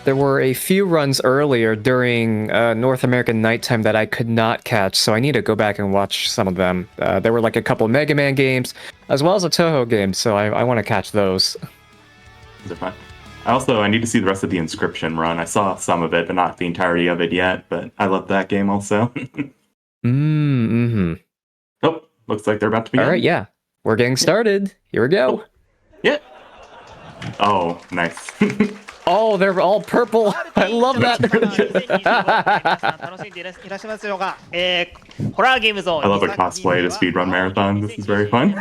There were a few runs earlier during North American nighttime that I could not catch, so I need to go back and watch some of them. There were like a couple Mega Man games, as well as a Toho game, so I want to catch those. Those are fun. I need to see the rest of the Inscription run. I saw some of it, but not the entirety of it yet, but I love that game also. Oh, looks like they're about to begin. Alright, yeah. We're getting started. Here we go. Oh. Yeah. Oh, nice. Oh, they're all purple. I love that. I love a cosplay to speedrun marathon. This is very fun.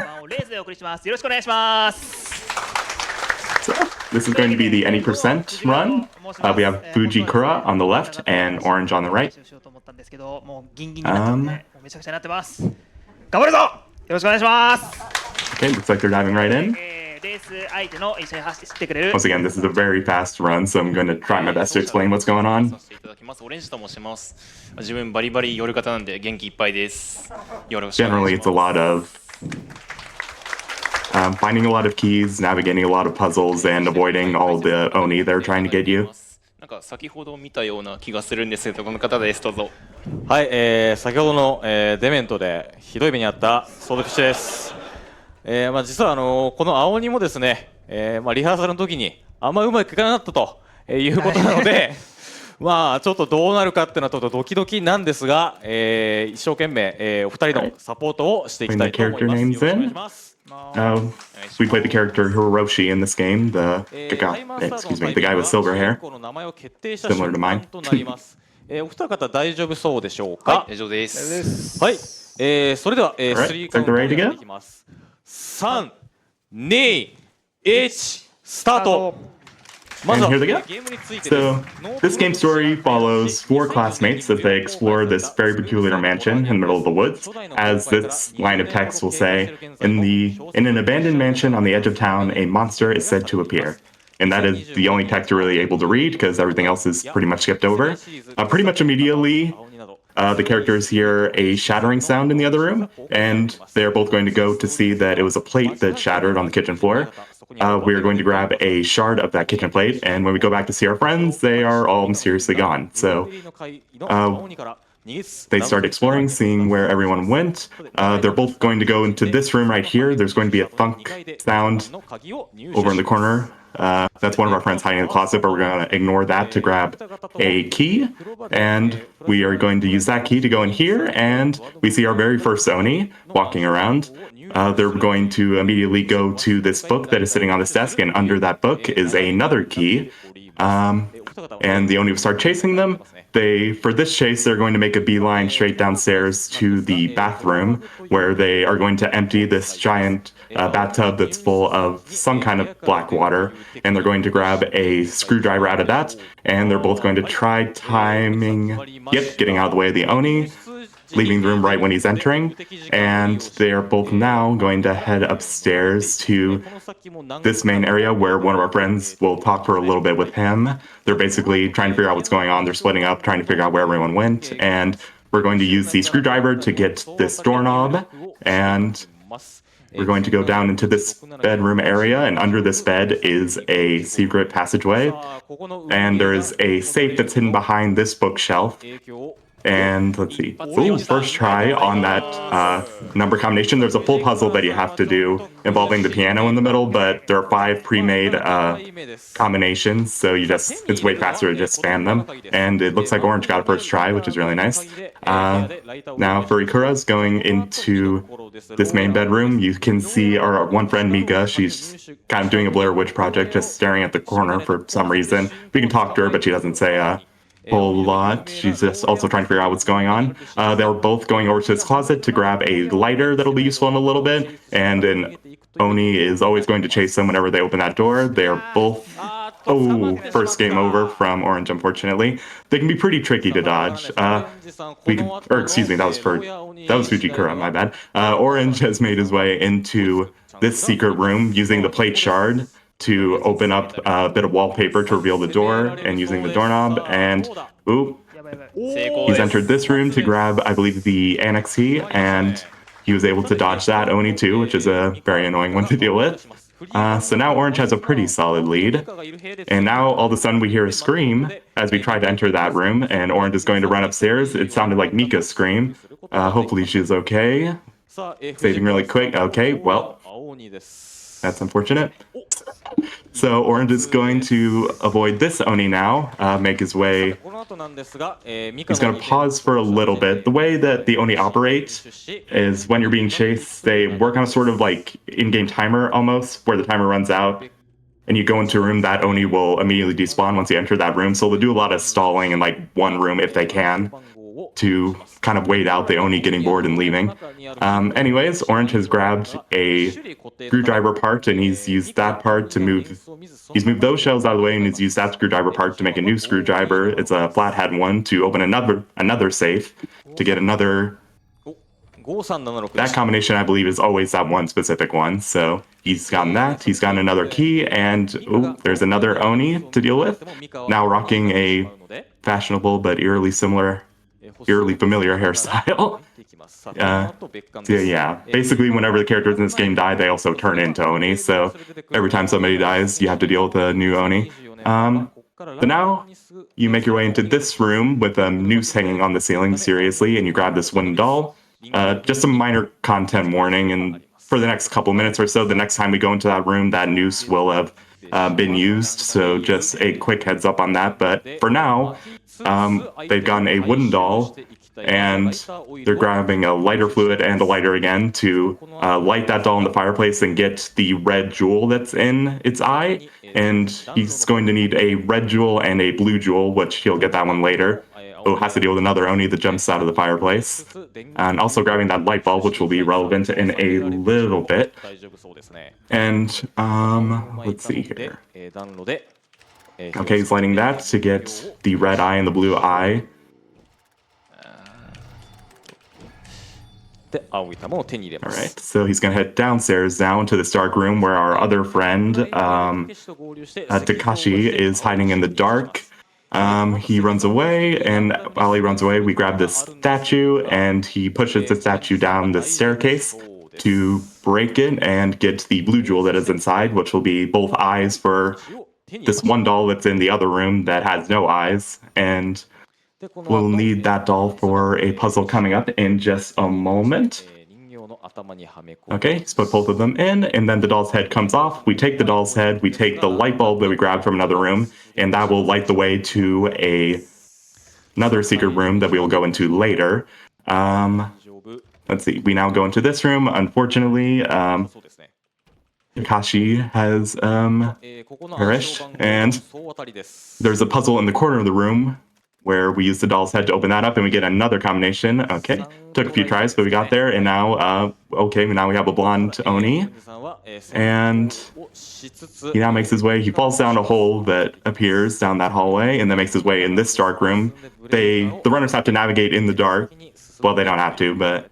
So, this is going to be the any percent run. We have Fuji Kura on the left and Orange on the right. Okay, looks like they're diving right in. Once again, this is a very fast run, so I'm going to try my best to explain what's going on. Generally, it's a lot of finding a lot of keys, navigating a lot of puzzles, and avoiding all the Oni they're trying to get you. 先ほど見たような気がするんですけど、この方です、どうぞ。はい、先ほどの、デメントでひどい目にあったソードフィッシュです。実はこの青鬼もですね、リハーサルの時にあんまうまくいかなかったということなのでちょっとどうなるかっていうのはちょっとドキドキなんですが、一生懸命、お二人のサポートをしていきたいと思います。よろしくお願いします。We played the character Hiroshi in this game, the guy with silver hair, similar to mine. お二方大丈夫そうでしょうか？大丈夫です。はい、それでは、3カウントでいきます。3、2、1、スタート。And here they go. So, this game story follows four classmates as they explore this very peculiar mansion in the middle of the woods. As this line of text will say, in an abandoned mansion on the edge of town, a monster is said to appear. And that is the only text you're really able to read because everything else is pretty much skipped over. Pretty much immediately, the characters hear a shattering sound in the other room, and they're both going to go to see that it was a plate that shattered on the kitchen floor. We are going to grab a shard of that kitchen plate, and when we go back to see our friends, they are all mysteriously gone. So they start exploring, seeing where everyone went. They're both going to go into this room right here. There's going to be a thunk sound over in the corner. That's one of our friends hiding in the closet, but we're going to ignore that to grab a key. And we are going to use that key to go in here, and we see our very first Oni walking around. They're going to immediately go to this book that is sitting on this desk, and under that book is another key. And the Oni will start chasing them. For this chase, they're going to make a beeline straight downstairs to the bathroom, where they are going to empty this giant bathtub that's full of some kind of black water, and they're going to grab a screwdriver out of that, and they're both going to try getting out of the way of the Oni, leaving the room right when he's entering, and they are both now going to head upstairs to this main area where one of our friends will talk for a little bit with him. They're basically trying to figure out what's going on. They're splitting up, trying to figure out where everyone went, and we're going to use the screwdriver to get this doorknob, and we're going to go down into this bedroom area, and under this bed is a secret passageway, and there is a safe that's hidden behind this bookshelf. And let's see. Ooh, first try on that number combination. There's a full puzzle that you have to do involving the piano in the middle, but there are 5 pre-made combinations, so it's way faster to just spam them. And it looks like Orange got a first try, which is really nice. Now Furikura's going into this main bedroom. You can see our one friend Mika. She's kind of doing a Blair Witch project, just staring at the corner for some reason. We can talk to her, but she doesn't say whole lot. She's just also trying to figure out what's going on. They're both going over to this closet to grab a lighter that'll be useful in a little bit, and an Oni is always going to chase them whenever they open that door. They are both... Oh, first game over from Orange, unfortunately. They can be pretty tricky to dodge. Excuse me, that was Fujikura, my bad. Orange has made his way into this secret room using the plate shard to open up a bit of wallpaper to reveal the door, and using the doorknob, and he's entered this room to grab, I believe, the annex key, and he was able to dodge that Oni too, which is a very annoying one to deal with. So now Orange has a pretty solid lead. And now all of a sudden we hear a scream as we try to enter that room, and Orange is going to run upstairs. It sounded like Mika's scream. Hopefully she's okay. Saving really quick. Okay, well, that's unfortunate. So Orange is going to avoid this Oni now, make his way. He's going to pause for a little bit. The way that the Oni operate is when you're being chased, they work on a sort of like in-game timer almost, where the timer runs out, and you go into a room, that Oni will immediately despawn once you enter that room. So they'll do a lot of stalling in like one room if they can, to kind of wait out the Oni getting bored and leaving. Anyways, Orange has grabbed a screwdriver part, and he's used that part to move. He's moved those shells out of the way, and he's used that screwdriver part to make a new screwdriver. It's a flathead one to open another safe to get another. That combination, I believe, is always that one specific one. So he's gotten that. He's gotten another key, and ooh, there's another Oni to deal with. Now rocking a fashionable but eerily familiar hairstyle. Yeah, basically whenever the characters in this game die, they also turn into Oni, so every time somebody dies, you have to deal with a new Oni. But now, you make your way into this room with a noose hanging on the ceiling, seriously, and you grab this wooden doll. Just a minor content warning, and for the next couple minutes or so, the next time we go into that room, that noose will have been used, so just a quick heads up on that. But for now, they've gotten a wooden doll, and they're grabbing a lighter fluid and a lighter again to light that doll in the fireplace and get the red jewel that's in its eye. And he's going to need a red jewel and a blue jewel, which he'll get that one later. Oh, has to deal with another Oni that jumps out of the fireplace. And also grabbing that light bulb, which will be relevant in a little bit. And, let's see here. Okay, he's lighting that to get the red eye and the blue eye. Alright, so he's going to head downstairs down to this dark room where our other friend, Takashi, is hiding in the dark. He runs away, and while he runs away, we grab this statue, and he pushes the statue down the staircase to break it and get the blue jewel that is inside, which will be both eyes for this one doll that's in the other room that has no eyes, and we'll need that doll for a puzzle coming up in just a moment. Okay, let's put both of them in, and then the doll's head comes off. We take the doll's head, we take the light bulb that we grabbed from another room, and that will light the way to another secret room that we will go into later. Let's see, we now go into this room. Unfortunately, Takashi has perished, and there's a puzzle in the corner of the room where we use the doll's head to open that up, and we get another combination. Okay, took a few tries, but we got there, and now, okay, now we have a blonde Oni, and he now makes his way, he falls down a hole that appears down that hallway, and then makes his way in this dark room. The runners have to navigate in the dark. Well, they don't have to, but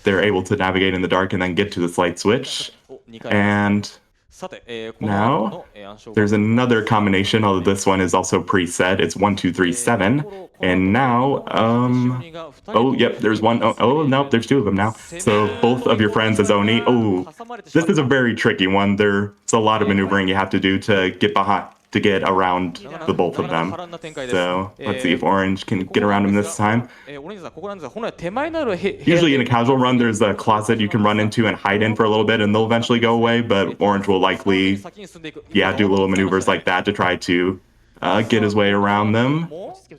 they're able to navigate in the dark and then get to this light switch. And now, there's another combination, although this one is also preset. It's 1, 2, 3, 7. And now, oh, yep, there's one. Oh, no, there's two of them now. So both of your friends as Oni. Oh, this is a very tricky one. There's a lot of maneuvering you have to do to get around the both of them. So let's see if Orange can get around him this time. Usually in a casual run, there's a closet you can run into and hide in for a little bit, and they'll eventually go away, but Orange will likely, do little maneuvers like that to try to get his way around them.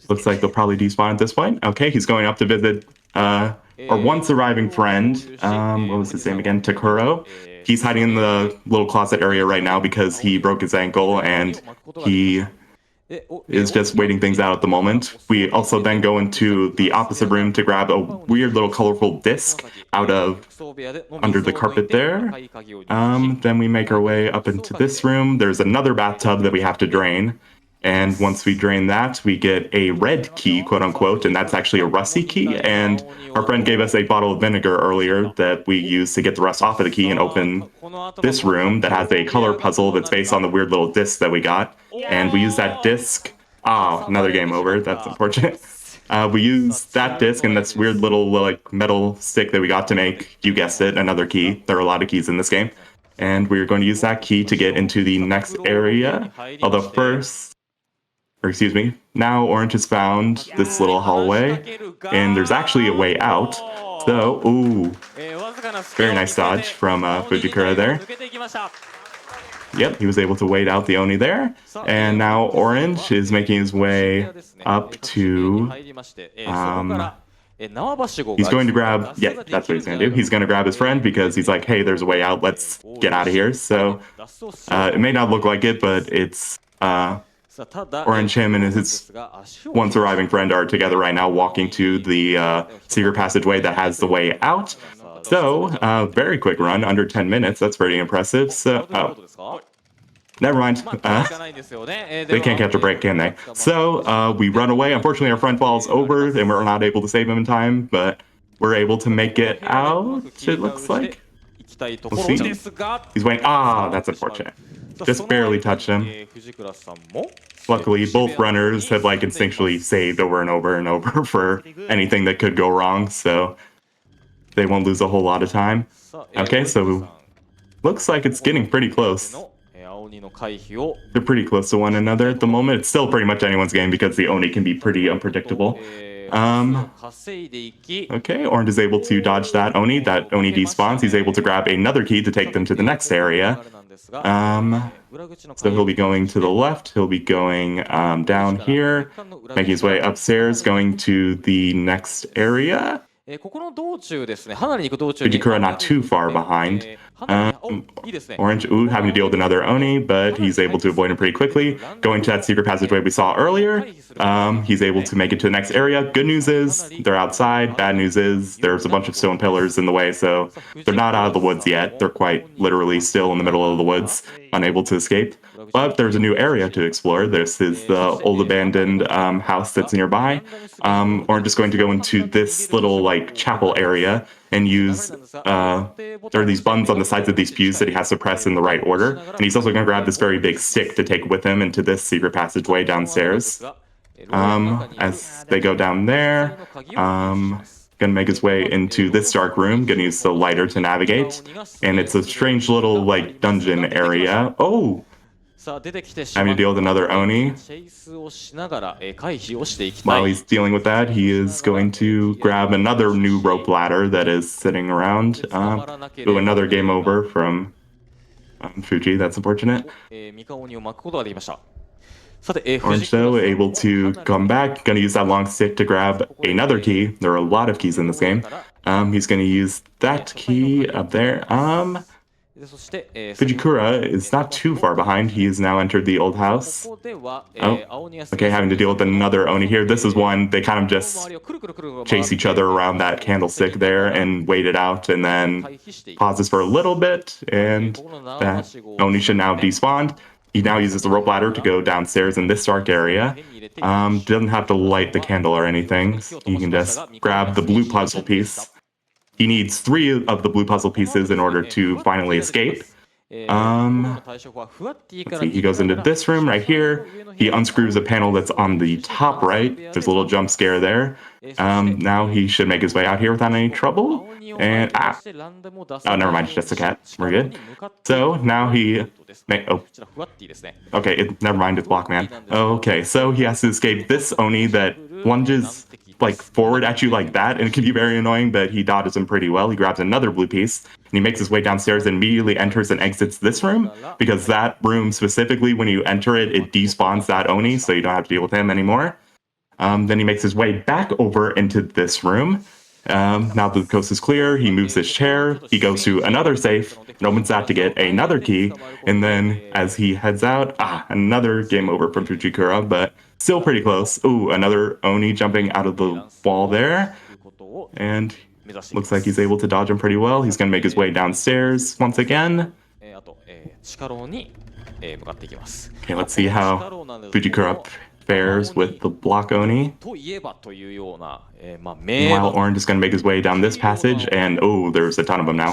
Looks like they'll probably despawn at this point. Okay, he's going up to visit our one surviving friend. What was his name again? Takuro. He's hiding in the little closet area right now because he broke his ankle, and he is just waiting things out at the moment. We also then go into the opposite room to grab a weird little colorful disc out of under the carpet there. Then we make our way up into this room. There's another bathtub that we have to drain. And once we drain that, we get a red key, quote unquote, and that's actually a rusty key. And our friend gave us a bottle of vinegar earlier that we used to get the rust off of the key and open this room that has a color puzzle that's based on the weird little disc that we got. And we use that disc. Ah, another game over. That's unfortunate. We use that disc and this weird little like metal stick that we got to make, you guessed it, another key. There are a lot of keys in this game. And we're going to use that key to get into the next area. Although first, or excuse me, now Orange has found this little hallway, and there's actually a way out. So, ooh, very nice dodge from Fujikura there. Yep, he was able to wait out the Oni there. And now Orange is making his way up to... he's going to grab... Yeah, that's what he's going to do. He's going to grab his friend because he's like, hey, there's a way out. Let's get out of here. So it may not look like it, but it's... Orange, him, and his one surviving friend are together right now walking to the secret passageway that has the way out. So, very quick run, under 10 minutes. That's pretty impressive. So, never mind. They can't catch a break, can they? So, we run away. Unfortunately, our friend falls over, and we're not able to save him in time, but we're able to make it out, it looks like. We'll see. He's waiting. Ah, that's unfortunate. Just barely touched him. Luckily, both runners have like instinctually saved over and over and over for anything that could go wrong, so they won't lose a whole lot of time. Okay, so looks like it's getting pretty close. They're pretty close to one another at the moment. It's still pretty much anyone's game because the Oni can be pretty unpredictable. Okay, Orange is able to dodge that Oni. That Oni despawns. He's able to grab another key to take them to the next area. So he'll be going to the left. He'll be going down here, making his way upstairs, going to the next area. Fujikura not too far behind. Orange, having to deal with another Oni, but he's able to avoid him pretty quickly. Going to that secret passageway we saw earlier, he's able to make it to the next area. Good news is they're outside. Bad news is there's a bunch of stone pillars in the way, so they're not out of the woods yet. They're quite literally still in the middle of the woods, unable to escape. But there's a new area to explore. This is the old abandoned house that's nearby. Orange is going to go into this little like chapel area and use there are these buttons on the sides of these pews that he has to press in the right order. And he's also going to grab this very big stick to take with him into this secret passageway downstairs. As they go down there, gonna make his way into this dark room, gonna use the lighter to navigate. And it's a strange little like dungeon area. Oh! Having to deal with another Oni. While he's dealing with that, he is going to grab another new rope ladder that is sitting around. Another game over from Fuji. That's unfortunate. Orange, though, able to come back. Going to use that long stick to grab another key. There are a lot of keys in this game. He's going to use that key up there. Fujikura is not too far behind. He has now entered the old house. Oh, okay, having to deal with another Oni here. This is one, they kind of just chase each other around that candlestick there and wait it out, and then pauses for a little bit, and that Oni should now have despawned. He now uses the rope ladder to go downstairs in this dark area. Doesn't have to light the candle or anything. He can just grab the blue puzzle piece. He needs 3 of the blue puzzle pieces in order to finally escape. Let's see, he goes into this room right here. He unscrews a panel that's on the top right. There's a little jump scare there. Now he should make his way out here without any trouble. And oh, never mind, it's just a cat. We're good. So now he okay, never mind, it's Blockman. Okay, so he has to escape this Oni that lunges like forward at you like that, and it can be very annoying, but he dodges him pretty well. He grabs another blue piece, and he makes his way downstairs and immediately enters and exits this room, because that room specifically, when you enter it, it despawns that Oni, so you don't have to deal with him anymore. Then he makes his way back over into this room. Now the coast is clear, he moves his chair, he goes to another safe, and opens that to get another key, and then as he heads out, another game over from Fujikura, but still pretty close. Ooh, another Oni jumping out of the wall there, and looks like he's able to dodge him pretty well. He's going to make his way downstairs once again. Okay, let's see how Fujikura fares with the block Oni. Meanwhile, Orange is going to make his way down this passage, and oh, there's a ton of them now.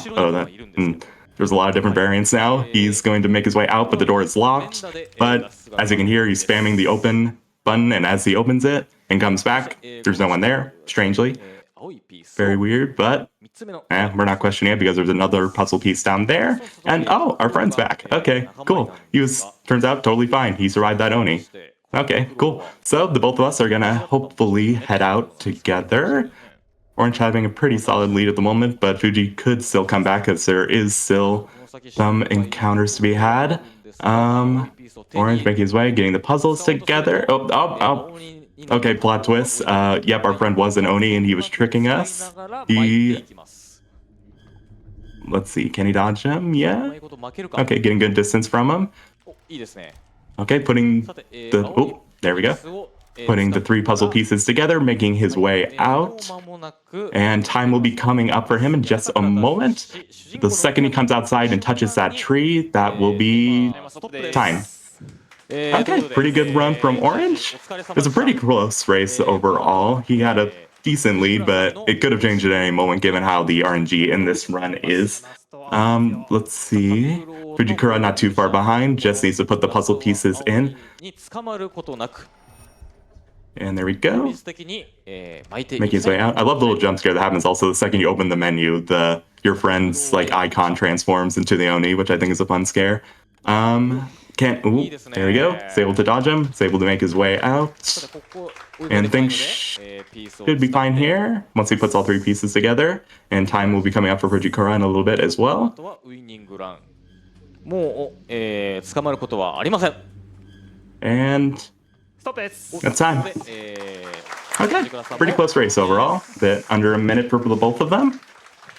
There's a lot of different variants now. He's going to make his way out, but the door is locked. But as you can hear, he's spamming the open button, and as he opens it and comes back, there's no one there, strangely. Very weird, but we're not questioning it because there's another puzzle piece down there. And oh, our friend's back. Okay, cool. Turns out totally fine. He survived that Oni. Okay, cool. So the both of us are gonna hopefully head out together. Orange having a pretty solid lead at the moment, but Fuji could still come back because there is still some encounters to be had. Orange making his way, getting the puzzles together. Okay, plot twist. Yep, our friend was an Oni and he was tricking us. Let's see, can he dodge him? Yeah. Okay, getting good distance from him. Okay, putting there we go. Putting the 3 puzzle pieces together, making his way out. And time will be coming up for him in just a moment. The second he comes outside and touches that tree, that will be time. Okay, pretty good run from Orange. It was a pretty close race overall. He had a decent lead, but it could have changed at any moment given how the RNG in this run is. Let's see. Fujikura not too far behind, just needs to put the puzzle pieces in. And there we go. Making his way out. I love the little jump scare that happens also the second you open the menu. Your friend's like icon transforms into the Oni, which I think is a fun scare. There we go. It's able to dodge him. It's able to make his way out. And things should be fine here once he puts all 3 pieces together. And time will be coming up for Fujikura in a little bit as well. And that's time. Okay, pretty close race overall. Bit under a minute for the both of them.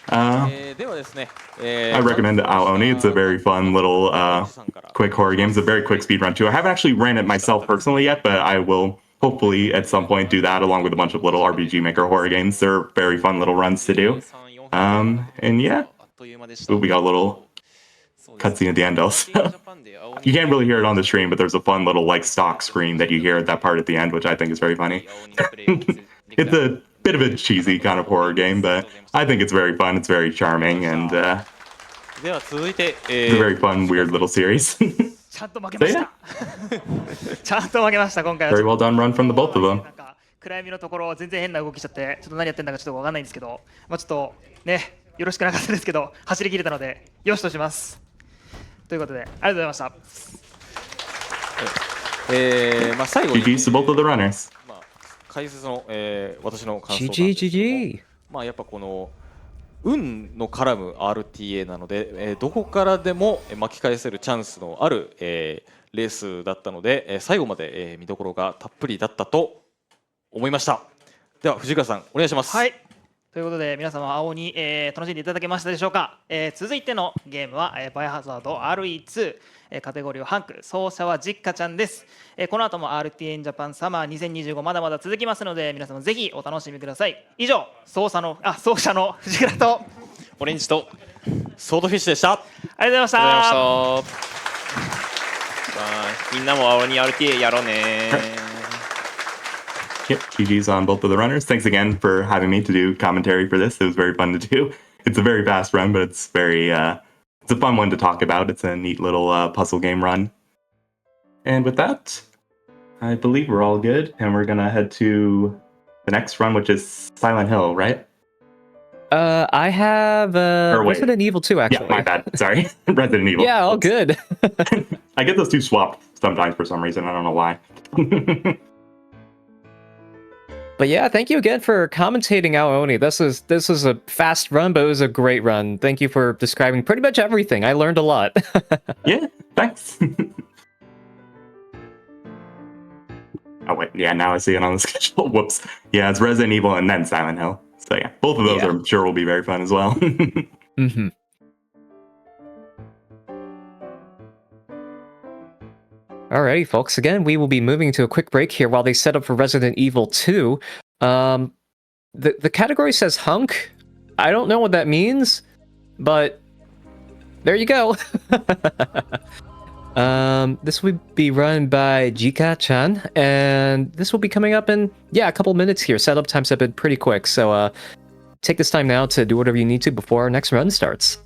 I recommend Aoni. It's a very fun little quick horror game. It's a very quick speedrun too. I haven't actually ran it myself personally yet, but I will hopefully at some point do that along with a bunch of little RPG Maker horror games. They're very fun little runs to do. And yeah, we got a little cutscene at the end also. You can't really hear it on the stream, but there's a fun little like stock scream that you hear at that part at the end, which I think is very funny. It's a bit of a cheesy kind of horror game, but I think it's very fun. It's very charming, and it's a very fun, weird little series. So yeah, very well done run from the both of them. 暗闇のところ全然変な動きしちゃってちょっと何やってんだかちょっとわかんないんですけど、ちょっとねよろしくなかったですけど走り切れたのでよしとします。ということでありがとうございました。最後に GG's to both of the runners. 解説の、私の感想なんですけど、やっぱこの運の絡む RTA なので、どこからでも巻き返せるチャンスのある、レースだったので、最後まで、見どころがたっぷりだったと思いました。では藤川さんお願いします。はい。ということで皆様青に、楽しんでいただけましたでしょうか。続いてのゲームは、バイオハザード RE2、カテゴリーをハンク奏者はジッカちゃんです。この後も RTA in Japan Summer 2025まだまだ続きますので皆様ぜひお楽しみください。以上奏者の藤倉とオレンジとソードフィッシュでした。ありがとうございました。みんなも青に RTA やろうね。Yep, GG's on both of the runners. Thanks again for having me to do commentary for this. It was very fun to do. It's a very fast run, but it's very it's a fun one to talk about. It's a neat little puzzle game run. And with that, I believe we're all good, and we're gonna head to the next run, which is Silent Hill, right? I have Resident Evil 2 actually. Yeah, my bad. Sorry, Resident Evil. Yeah, all good. I get those two swapped sometimes for some reason. I don't know why. But yeah, thank you again for commentating Aoni. This is a fast run, but it was a great run. Thank you for describing pretty much everything. I learned a lot. Yeah, thanks. Oh wait, yeah, now I see it on the schedule. Whoops. Yeah, it's Resident Evil and then Silent Hill. So yeah, both of those I'm sure will be very fun as well. Mm-hmm. Alrighty, folks. Again, we will be moving to a quick break here while they set up for Resident Evil 2. The category says hunk. I don't know what that means, but there you go. This will be run by Jika-chan, and this will be coming up in, a couple minutes here. Setup times have been pretty quick, so take this time now to do whatever you need to before our next run starts.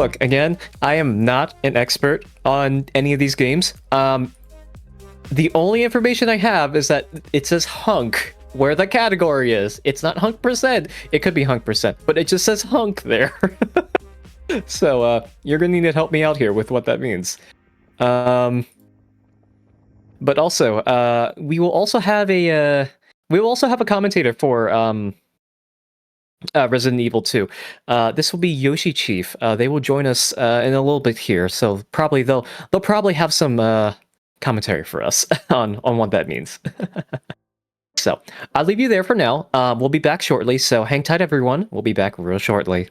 Look, again, I am not an expert on any of these games. The only information I have is that it says hunk where the category is. It's not hunk percent. It could be hunk percent, but it just says hunk there. So you're gonna need to help me out here with what that means. But also, we will also have a commentator for Resident Evil 2. This will be Yoshi Chief. They will join us in a little bit here, so probably they'll probably have some commentary for us on what that means. So I'll leave you there for now. We'll be back shortly, so hang tight, everyone. We'll be back real shortly.